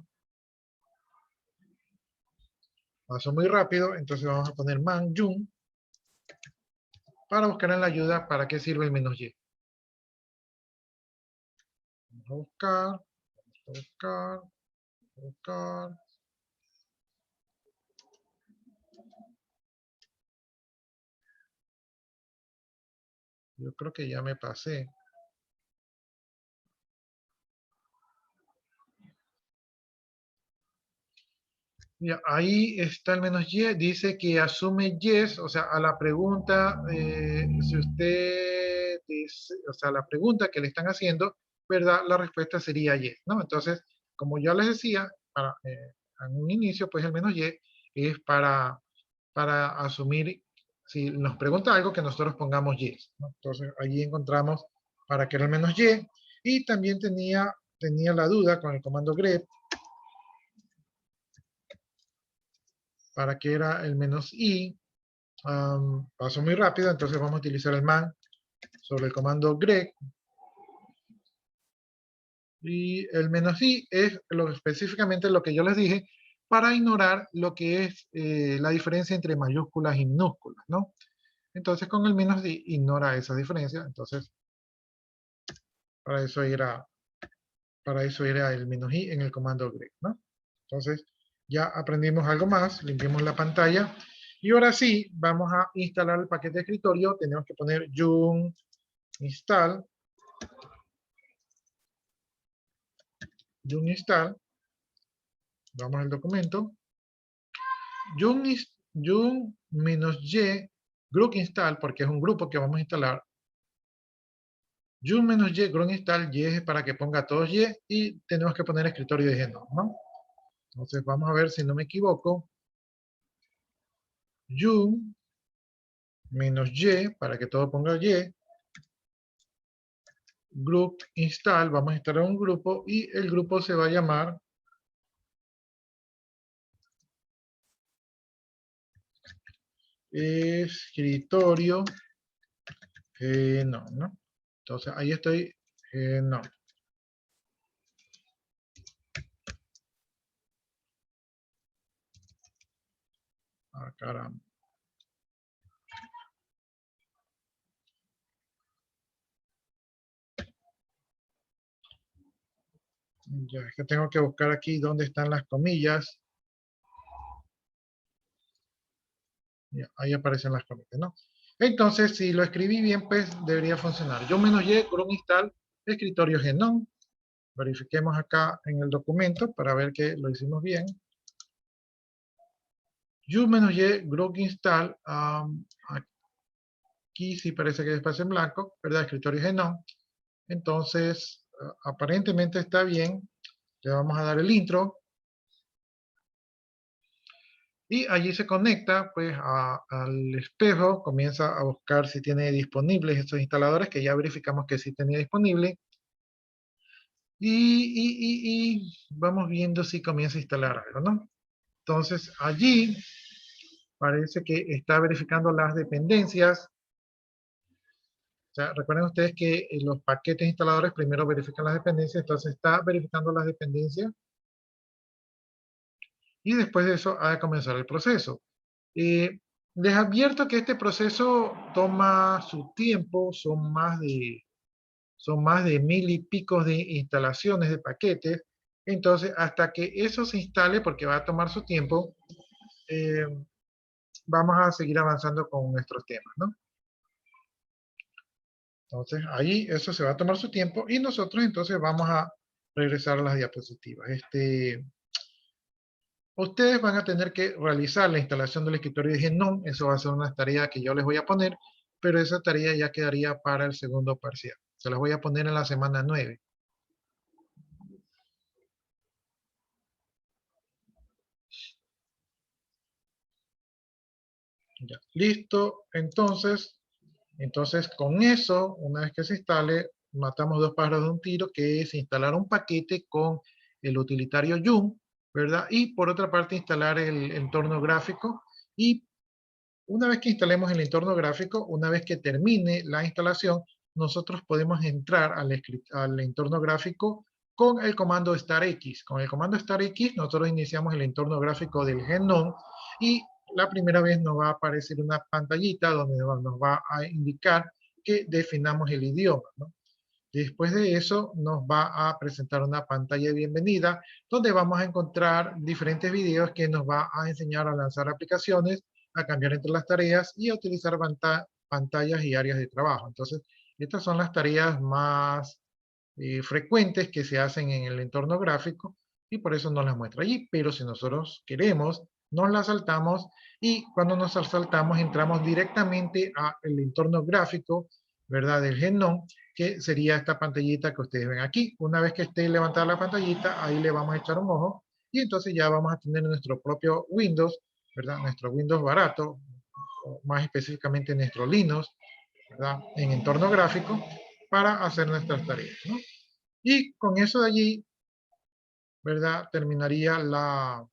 Paso muy rápido, entonces vamos a poner man yung para buscar en la ayuda para qué sirve el -y. Vamos a buscar, vamos a buscar, vamos a buscar. Yo creo que ya me pasé. Ya, ahí está el -y, dice que asume yes, o sea, a la pregunta, si usted dice, o sea, la pregunta que le están haciendo, ¿verdad? La respuesta sería yes, ¿no? Entonces, como ya les decía, en un inicio, pues el -y es para asumir, si nos pregunta algo, que nosotros pongamos yes, ¿no? Entonces, allí encontramos para qué era el -y, y también tenía la duda con el comando grep, para qué era el -i. Paso muy rápido, entonces vamos a utilizar el man sobre el comando grep, Y el "-i" es específicamente lo que yo les dije para ignorar lo que es la diferencia entre mayúsculas y minúsculas, ¿no? Entonces con el "-i" ignora esa diferencia. Entonces para eso era el "-i" en el comando grep, ¿no? Entonces ya aprendimos algo más, limpiamos la pantalla. Y ahora sí, vamos a instalar el paquete de escritorio. Tenemos que poner yum install. Yum install. Vamos al documento. Yum-y group install, porque es un grupo que vamos a instalar. Yum-y group install, y es para que ponga todos y, y tenemos que poner escritorio de GNOME, ¿no? Entonces vamos a ver si no me equivoco. Yum-y, para que todo ponga y. Group install, vamos a instalar un grupo y el grupo se va a llamar escritorio GNOME, ¿no? Entonces ahí estoy, GNOME. Ah, caramba. Ya, es que tengo que buscar aquí dónde están las comillas. Ya, ahí aparecen las comillas, ¿no? Entonces, si lo escribí bien, pues debería funcionar. Yum-y group install escritorio GNOME. Verifiquemos acá en el documento para ver que lo hicimos bien. Yum-y group install. Aquí sí parece que hay espacio en blanco, ¿verdad? Escritorio GNOME. Entonces, aparentemente está bien. Le vamos a dar el intro. Y allí se conecta pues al espejo, comienza a buscar si tiene disponibles estos instaladores que ya verificamos que sí tenía disponible. Y vamos viendo si comienza a instalar algo, ¿no? Entonces allí parece que está verificando las dependencias. O sea, recuerden ustedes que los paquetes instaladores primero verifican las dependencias, entonces está verificando las dependencias. Y después de eso ha de comenzar el proceso. Les advierto que este proceso toma su tiempo, son más de 1000 y pico de instalaciones de paquetes. Entonces, hasta que eso se instale, porque va a tomar su tiempo, vamos a seguir avanzando con nuestros temas, ¿no? Entonces, ahí eso se va a tomar su tiempo y nosotros entonces vamos a regresar a las diapositivas. Ustedes van a tener que realizar la instalación del escritorio de GNOME. Eso va a ser una tarea que yo les voy a poner, pero esa tarea ya quedaría para el segundo parcial. Se las voy a poner en la semana 9. Ya, listo. Entonces con eso, una vez que se instale, matamos dos pájaros de un tiro, que es instalar un paquete con el utilitario Yum, ¿verdad? Y por otra parte instalar el entorno gráfico. Y una vez que instalemos el entorno gráfico, una vez que termine la instalación, nosotros podemos entrar al entorno gráfico con el comando StarX. Con el comando StarX nosotros iniciamos el entorno gráfico del GNOME y la primera vez nos va a aparecer una pantallita donde nos va a indicar que definamos el idioma, ¿no? Después de eso nos va a presentar una pantalla de bienvenida donde vamos a encontrar diferentes videos que nos va a enseñar a lanzar aplicaciones, a cambiar entre las tareas y a utilizar pantallas y áreas de trabajo. Entonces, estas son las tareas más frecuentes que se hacen en el entorno gráfico y por eso nos las muestra allí. Pero si nosotros queremos, nos las saltamos y cuando nos saltamos entramos directamente al entorno gráfico, ¿verdad? Del GNOME, que sería esta pantallita que ustedes ven aquí. Una vez que esté levantada la pantallita, ahí le vamos a echar un ojo y entonces ya vamos a tener nuestro propio Windows, ¿verdad? Nuestro Windows barato, o más específicamente nuestro Linux, ¿verdad? En entorno gráfico para hacer nuestras tareas, ¿no? Y con eso de allí, ¿verdad? Terminaría la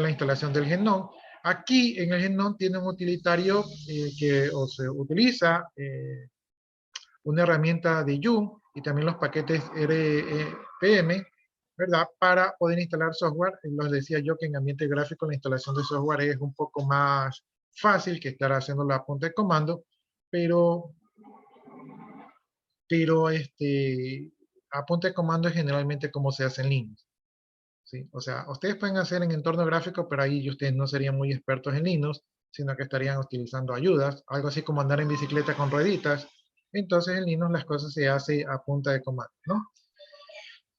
instalación del GNOME. Aquí en el GNOME tiene un utilitario que se utiliza una herramienta de You y también los paquetes RPM, ¿verdad? Para poder instalar software. Les decía yo que en ambiente gráfico la instalación de software es un poco más fácil que estar haciendo la punta de comando, pero a punta de comando es generalmente como se hace en Linux. ¿Sí? O sea, ustedes pueden hacer en entorno gráfico, pero ahí ustedes no serían muy expertos en Linux, sino que estarían utilizando ayudas, algo así como andar en bicicleta con rueditas. Entonces en Linux las cosas se hacen a punta de comando, ¿no?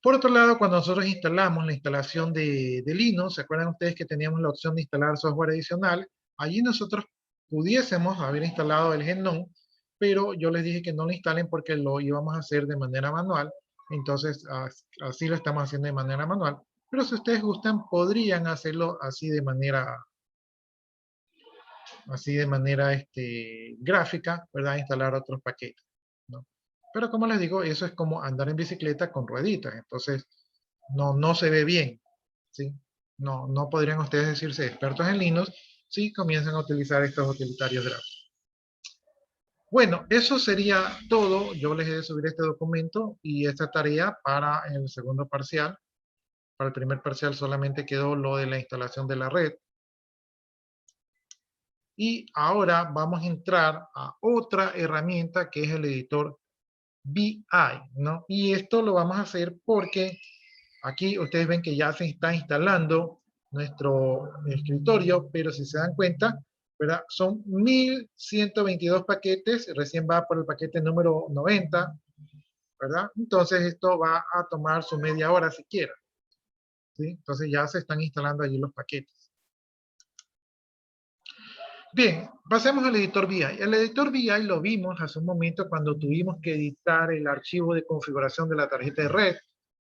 Por otro lado, cuando nosotros instalamos la instalación de Linux, ¿se acuerdan ustedes que teníamos la opción de instalar software adicional? Allí nosotros pudiésemos haber instalado el GNOME, pero yo les dije que no lo instalen porque lo íbamos a hacer de manera manual. Entonces, así lo estamos haciendo de manera manual. Pero si ustedes gustan, podrían hacerlo así de manera gráfica, ¿verdad? Instalar otros paquetes, ¿no? Pero como les digo, eso es como andar en bicicleta con rueditas. Entonces, no se ve bien, ¿sí? No podrían ustedes decirse expertos en Linux si comienzan a utilizar estos utilitarios gráficos. Bueno, eso sería todo. Yo les he de subir este documento y esta tarea para el segundo parcial. Para el primer parcial solamente quedó lo de la instalación de la red. Y ahora vamos a entrar a otra herramienta que es el editor VI, ¿no? Y esto lo vamos a hacer porque aquí ustedes ven que ya se está instalando nuestro escritorio, pero si se dan cuenta, ¿verdad? Son 1122 paquetes, recién va por el paquete número 90, ¿verdad? Entonces esto va a tomar su media hora siquiera, ¿sí? Entonces ya se están instalando allí los paquetes. Bien, pasemos al editor VI. El editor VI lo vimos hace un momento cuando tuvimos que editar el archivo de configuración de la tarjeta de red.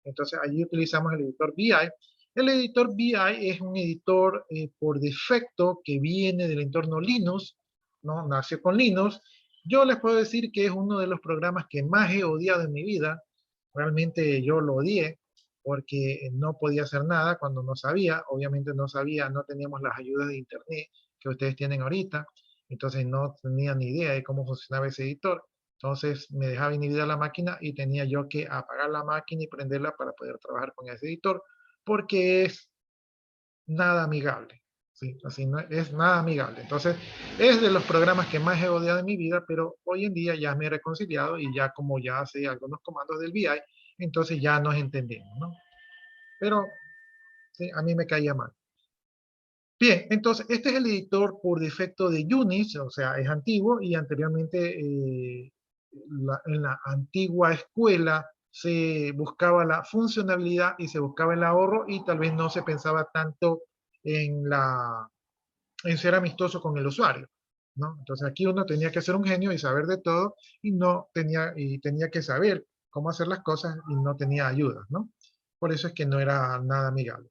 Entonces allí utilizamos el editor VI. El editor VI es un editor por defecto que viene del entorno Linux, ¿no? Nació con Linux. Yo les puedo decir que es uno de los programas que más he odiado en mi vida. Realmente yo lo odié porque no podía hacer nada cuando no sabía. Obviamente no sabía, no teníamos las ayudas de internet que ustedes tienen ahorita, entonces no tenía ni idea de cómo funcionaba ese editor. Entonces me dejaba inhibida la máquina y tenía yo que apagar la máquina y prenderla para poder trabajar con ese editor, porque es nada amigable. ¿Sí? Así no es nada amigable. Entonces es de los programas que más he odiado en mi vida, pero hoy en día ya me he reconciliado y ya como ya sé algunos comandos del VI, entonces ya nos entendemos, ¿no? Pero sí, a mí me caía mal. Bien, entonces este es el editor por defecto de Unix, o sea, es antiguo y anteriormente en la antigua escuela se buscaba la funcionalidad y se buscaba el ahorro y tal vez no se pensaba tanto en ser amistoso con el usuario, ¿no? Entonces aquí uno tenía que ser un genio y saber de todo y tenía que saber cómo hacer las cosas y no tenía ayudas, ¿no? Por eso es que no era nada amigable.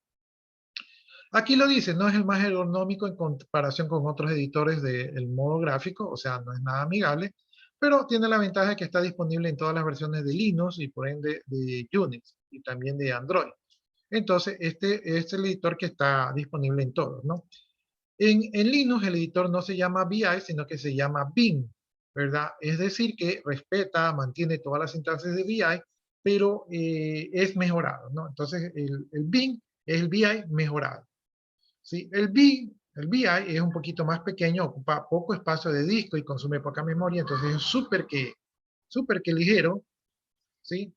Aquí lo dice, no es el más ergonómico en comparación con otros editores del modo gráfico, o sea, no es nada amigable, pero tiene la ventaja de que está disponible en todas las versiones de Linux y por ende de Unix y también de Android. Entonces, este es el editor que está disponible en todos, ¿no? En Linux el editor no se llama VI, sino que se llama Vim, ¿verdad? Es decir, que respeta, mantiene todas las sintaxis de VI, pero es mejorado, ¿no? Entonces, el Vim es el VI mejorado. ¿Sí? El VI es un poquito más pequeño, ocupa poco espacio de disco y consume poca memoria, entonces es súper que ligero, ¿sí?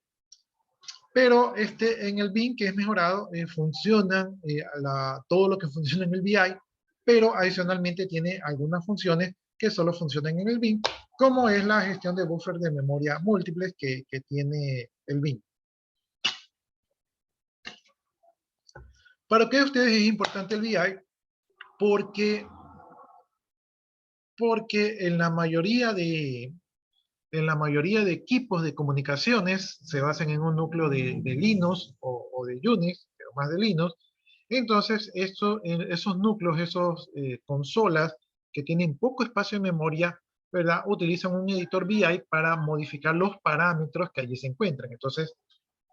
Pero en el BIM, que es mejorado, funciona todo lo que funciona en el VI, pero adicionalmente tiene algunas funciones que solo funcionan en el BIM, como es la gestión de buffer de memoria múltiples que tiene el BIM. ¿Para qué a ustedes es importante el VI? Porque en la mayoría de equipos de comunicaciones se basan en un núcleo de Linux o de Unix, pero más de Linux. Entonces, esos núcleos, esas consolas que tienen poco espacio de memoria, ¿verdad? Utilizan un editor VI para modificar los parámetros que allí se encuentran. Entonces,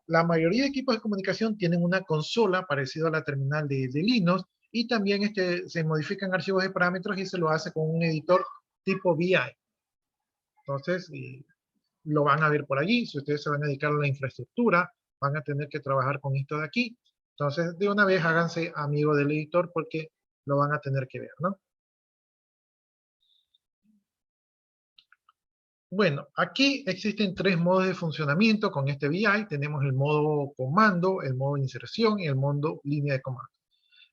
la mayoría de equipos de comunicación tienen una consola parecida a la terminal de Linux y también se modifican archivos de parámetros y se lo hace con un editor tipo VI. Entonces, lo van a ver por allí. Si ustedes se van a dedicar a la infraestructura, van a tener que trabajar con esto de aquí. Entonces, de una vez háganse amigo del editor porque lo van a tener que ver, ¿no? Bueno, aquí existen tres modos de funcionamiento con este VI. Tenemos el modo comando, el modo inserción y el modo línea de comando.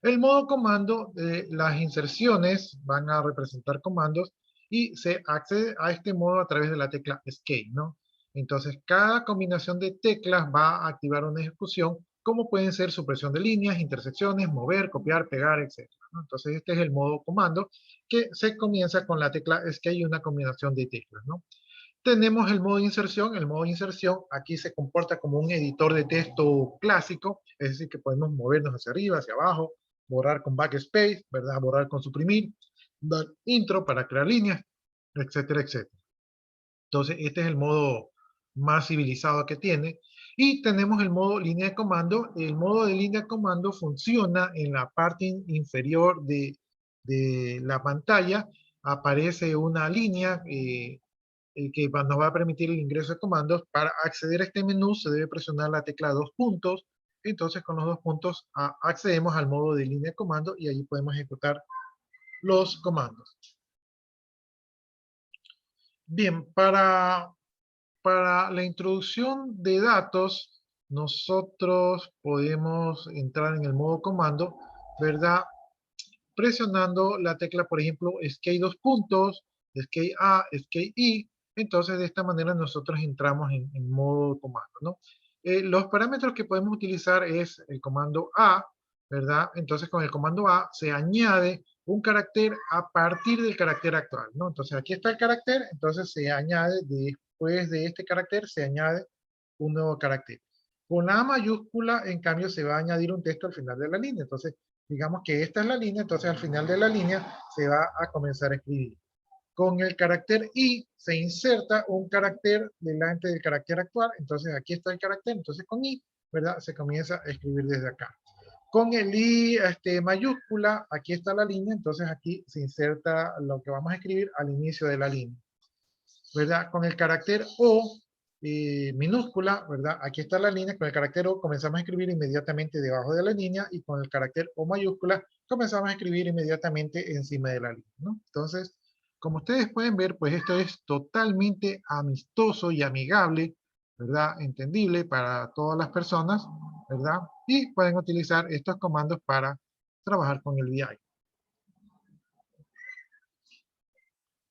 El modo comando, las inserciones van a representar comandos y se accede a este modo a través de la tecla Escape, ¿no? Entonces, cada combinación de teclas va a activar una ejecución, como pueden ser supresión de líneas, intersecciones, mover, copiar, pegar, etc., ¿no? Entonces, este es el modo comando que se comienza con la tecla Escape y una combinación de teclas, ¿no? Tenemos el modo inserción. El modo inserción aquí se comporta como un editor de texto clásico, es decir, que podemos movernos hacia arriba, hacia abajo, borrar con backspace, ¿verdad? Borrar con suprimir, dar intro para crear líneas, etcétera, etcétera. Entonces, este es el modo más civilizado que tiene. Y tenemos el modo línea de comando. El modo de línea de comando funciona en la parte inferior de la pantalla. Aparece una línea que nos va a permitir el ingreso de comandos. Para acceder a este menú se debe presionar la tecla dos puntos. Entonces con los dos puntos accedemos al modo de línea de comando y allí podemos ejecutar los comandos. Bien, para la introducción de datos, nosotros podemos entrar en el modo comando, ¿verdad? Presionando la tecla, por ejemplo, Escape dos puntos, Escape A, Escape I. Entonces, de esta manera nosotros entramos en modo comando, ¿no? Los parámetros que podemos utilizar es el comando A, ¿verdad? Entonces, con el comando A se añade un carácter a partir del carácter actual, ¿no? Entonces, aquí está el carácter, entonces se añade, después de este carácter, se añade un nuevo carácter. Con la A mayúscula, en cambio, se va a añadir un texto al final de la línea. Entonces, digamos que esta es la línea, entonces al final de la línea se va a comenzar a escribir. Con el carácter I se inserta un carácter delante del carácter actual, entonces aquí está el carácter, entonces con I, ¿verdad? Se comienza a escribir desde acá. Con el I mayúscula, aquí está la línea, entonces aquí se inserta lo que vamos a escribir al inicio de la línea, ¿verdad? Con el carácter O minúscula, ¿verdad? Aquí está la línea, con el carácter O comenzamos a escribir inmediatamente debajo de la línea y con el carácter O mayúscula comenzamos a escribir inmediatamente encima de la línea, ¿no? Entonces, como ustedes pueden ver, pues esto es totalmente amistoso y amigable, ¿verdad? Entendible para todas las personas, ¿verdad? Y pueden utilizar estos comandos para trabajar con el VI.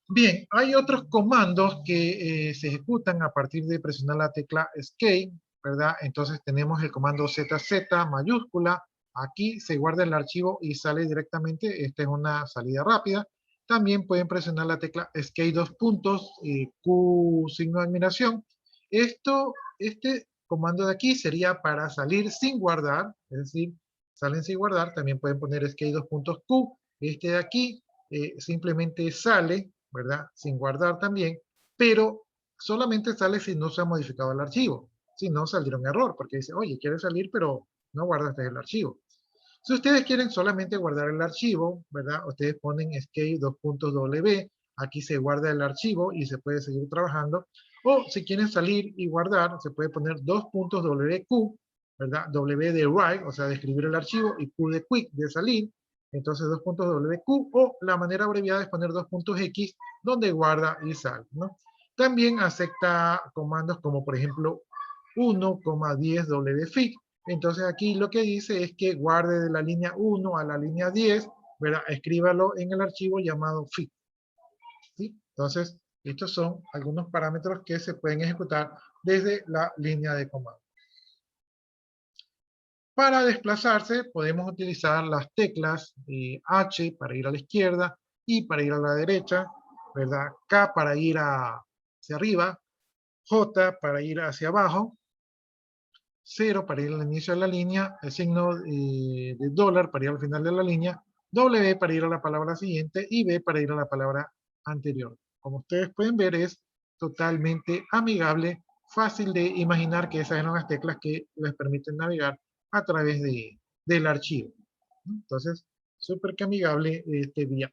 Bien, hay otros comandos que se ejecutan a partir de presionar la tecla Escape, ¿verdad? Entonces tenemos el comando ZZ mayúscula. Aquí se guarda el archivo y sale directamente. Esta es una salida rápida. También pueden presionar la tecla Escape dos puntos, Q signo de admiración. Este comando de aquí sería para salir sin guardar, es decir, salen sin guardar. También pueden poner Escape dos puntos Q. Este de aquí simplemente sale, ¿verdad? Sin guardar también, pero solamente sale si no se ha modificado el archivo. Si no, saldrá un error, porque dice, oye, quiere salir, pero no guardaste el archivo. Si ustedes quieren solamente guardar el archivo, ¿verdad? Ustedes ponen escape W, aquí se guarda el archivo y se puede seguir trabajando. O si quieren salir y guardar, se puede poner WQ, ¿verdad? W de write, o sea, de escribir el archivo, y Q de quick, de salir. Entonces, WQ, o la manera abreviada es poner X, donde guarda y sale, ¿no? También acepta comandos como, por ejemplo, 1,10 wfig. Entonces aquí lo que dice es que guarde de la línea 1 a la línea 10, ¿verdad? Escríbalo en el archivo llamado fig. ¿Sí? Entonces, estos son algunos parámetros que se pueden ejecutar desde la línea de comando. Para desplazarse podemos utilizar las teclas H para ir a la izquierda, I para ir a la derecha, ¿verdad? K para ir hacia arriba, J para ir hacia abajo, 0 para ir al inicio de la línea, el signo de dólar para ir al final de la línea, W para ir a la palabra siguiente y B para ir a la palabra anterior. Como ustedes pueden ver, es totalmente amigable, fácil de imaginar que esas eran las teclas que les permiten navegar a través del archivo. Entonces, súper que amigable este día.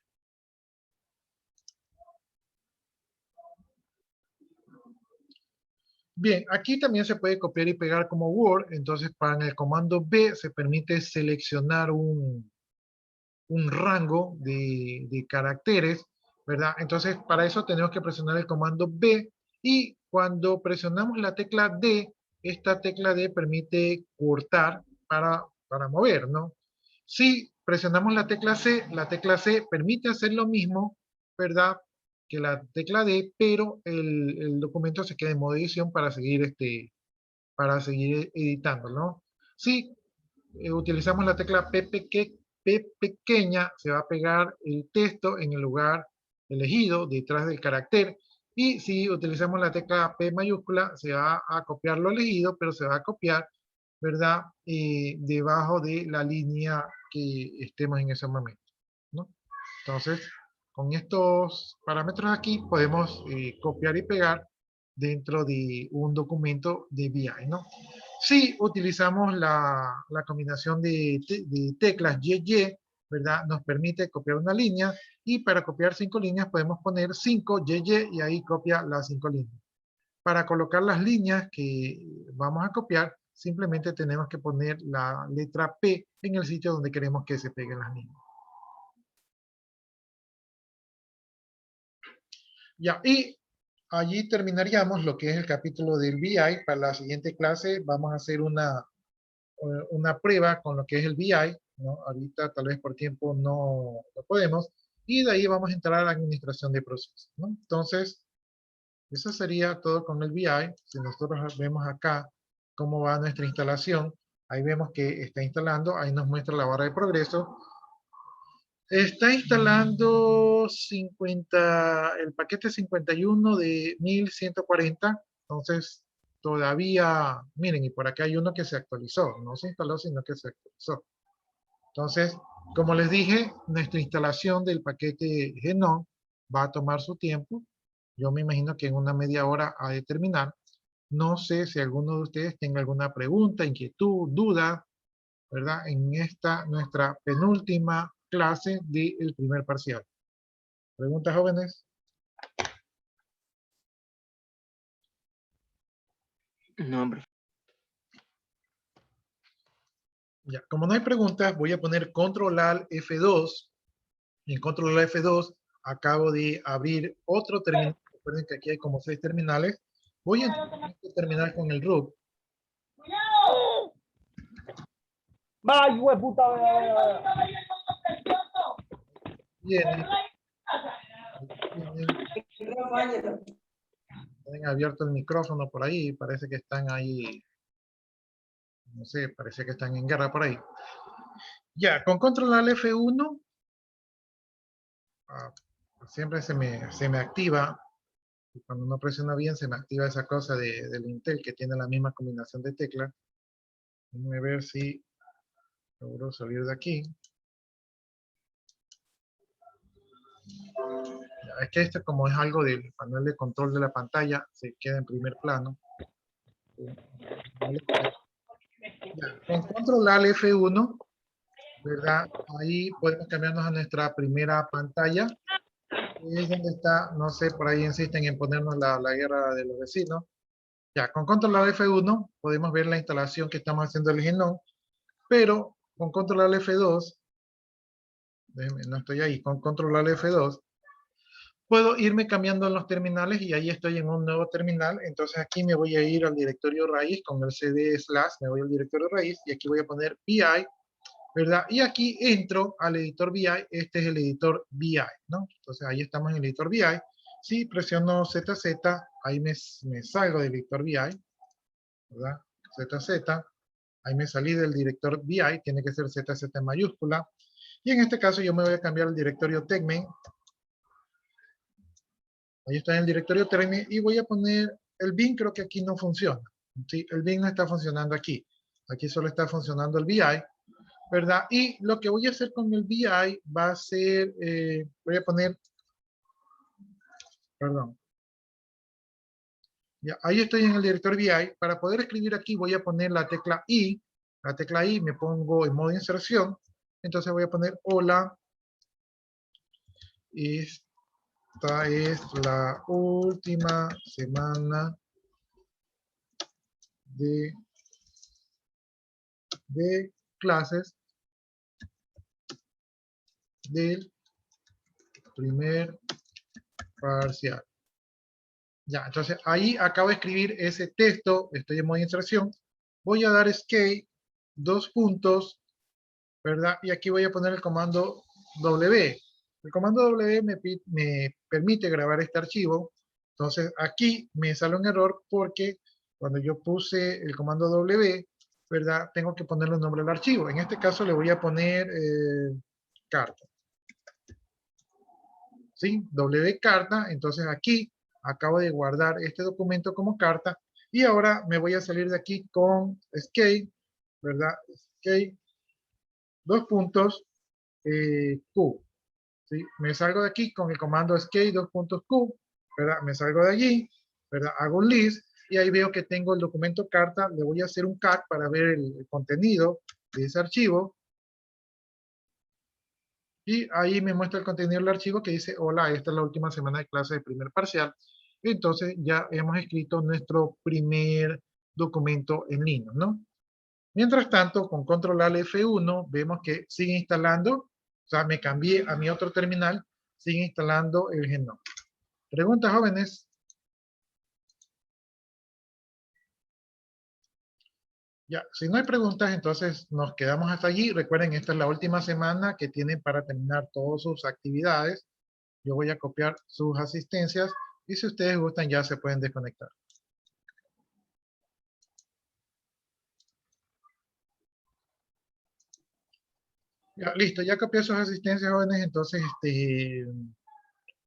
Bien, aquí también se puede copiar y pegar como Word. Entonces, para el comando B se permite seleccionar un rango de caracteres, ¿verdad? Entonces, para eso tenemos que presionar el comando B y cuando presionamos la tecla D, esta tecla D permite cortar para mover, ¿no? Si presionamos la tecla C permite hacer lo mismo, ¿verdad? Que la tecla D, pero el documento se queda en modo edición para seguir editando, ¿no? Si utilizamos la tecla P pequeña, se va a pegar el texto en el lugar elegido detrás del carácter. Y si utilizamos la tecla P mayúscula, se va a copiar lo elegido, pero se va a copiar, ¿verdad? Debajo de la línea que estemos en ese momento, ¿no? Entonces, con estos parámetros aquí podemos copiar y pegar dentro de un documento de VI, ¿no? Si utilizamos la combinación de teclas YY, ¿verdad? Nos permite copiar una línea y para copiar 5 líneas podemos poner 5 YY y ahí copia las 5 líneas. Para colocar las líneas que vamos a copiar, simplemente tenemos que poner la letra P en el sitio donde queremos que se peguen las líneas. Ya, y allí terminaríamos lo que es el capítulo del VI. Para la siguiente clase vamos a hacer una prueba con lo que es el VI, ¿no? Ahorita tal vez por tiempo no podemos. Y de ahí vamos a entrar a la administración de procesos, ¿no? Entonces, eso sería todo con el VI. Si nosotros vemos acá cómo va nuestra instalación, ahí vemos que está instalando, ahí nos muestra la barra de progreso. Está instalando el paquete 51 de 1140. Entonces, todavía, miren, y por acá hay uno que se actualizó. No se instaló, sino que se actualizó. Entonces, como les dije, nuestra instalación del paquete Genome va a tomar su tiempo. Yo me imagino que en una media hora ha de terminar. No sé si alguno de ustedes tenga alguna pregunta, inquietud, duda, ¿verdad? En esta, nuestra penúltima clase del primer parcial. ¿Preguntas, jóvenes? No, hombre. Ya, como no hay preguntas, voy a poner Control Alt F2. En Control Alt F2 acabo de abrir otro terminal. Recuerden que aquí hay como 6 terminales. Voy a entrar este terminal con el root. ¡Ay, hueputa! Tienen abierto el micrófono por ahí. Parece que están ahí. No sé, parece que están en guerra por ahí. Ya, con Control Alt F1. Siempre se me activa. Y cuando no presiona bien, se me activa esa cosa del Intel que tiene la misma combinación de teclas. Déjenme ver si logro salir de aquí. Ya, es que este, como es algo del panel de control de la pantalla, se queda en primer plano. Ya, con Control Alt F1, ¿verdad? Ahí podemos cambiarnos a nuestra primera pantalla. Es donde está, no sé, por ahí insisten en ponernos la guerra de los vecinos. Ya, con Control Alt F1 podemos ver la instalación que estamos haciendo del Genome, pero con Control Alt F2, déjenme, no estoy ahí, con Control Alt F2, puedo irme cambiando en los terminales y ahí estoy en un nuevo terminal. Entonces aquí me voy a ir al directorio raíz con el cd/, me voy al directorio raíz y aquí voy a poner VI, ¿verdad? Y aquí entro al editor VI, este es el editor VI, ¿no? Entonces ahí estamos en el editor VI. Si presiono ZZ, ahí me salgo del editor VI, ¿verdad? ZZ, ahí me salí del director VI, tiene que ser ZZ en mayúscula. Y en este caso yo me voy a cambiar al directorio TechMain. Ahí está en el directorio TechMain y voy a poner el bin, creo que aquí no funciona. ¿Sí? El bin no está funcionando aquí. Aquí solo está funcionando el VI, ¿verdad? Y lo que voy a hacer con el VI va a ser, voy a poner, perdón. Ya, ahí estoy en el directorio VI. Para poder escribir aquí voy a poner la tecla I. La tecla I me pongo en modo inserción. Entonces voy a poner hola. Esta es la última semana de clases del primer parcial. Ya, entonces ahí acabo de escribir ese texto, estoy en modo de inserción. Voy a dar escape, 2 puntos, ¿verdad? Y aquí voy a poner el comando W. El comando W me permite grabar este archivo. Entonces aquí me sale un error porque cuando yo puse el comando W, ¿verdad? Tengo que ponerle un nombre al archivo. En este caso le voy a poner carta. ¿Sí? W carta. Entonces aquí acabo de guardar este documento como carta. Y ahora me voy a salir de aquí con escape, ¿verdad? Escape, 2 puntos, Q. ¿Sí? Me salgo de aquí con el comando escape 2 puntos Q, ¿verdad? Me salgo de allí, ¿verdad? Hago un list y ahí veo que tengo el documento carta. Le voy a hacer un CAC para ver el contenido de ese archivo. Y ahí me muestra el contenido del archivo que dice, hola, esta es la última semana de clase de primer parcial. Entonces ya hemos escrito nuestro primer documento en línea, ¿no? Mientras tanto, con control alt F1, vemos que sigue instalando, o sea, me cambié a mi otro terminal, sigue instalando el GNOME. ¿Preguntas, jóvenes? Ya, si no hay preguntas, entonces nos quedamos hasta allí. Recuerden, esta es la última semana que tienen para terminar todas sus actividades. Yo voy a copiar sus asistencias y si ustedes gustan ya se pueden desconectar. Ya, listo, ya copié sus asistencias, jóvenes. Entonces,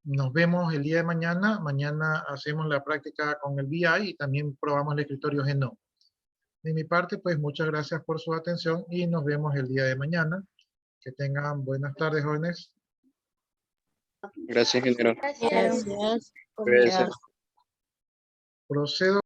nos vemos el día de mañana. Mañana hacemos la práctica con el BI y también probamos el escritorio GNOME. De mi parte, pues muchas gracias por su atención y nos vemos el día de mañana. Que tengan buenas tardes, jóvenes. Gracias, ingeniero. Gracias. Cuídese. Procedo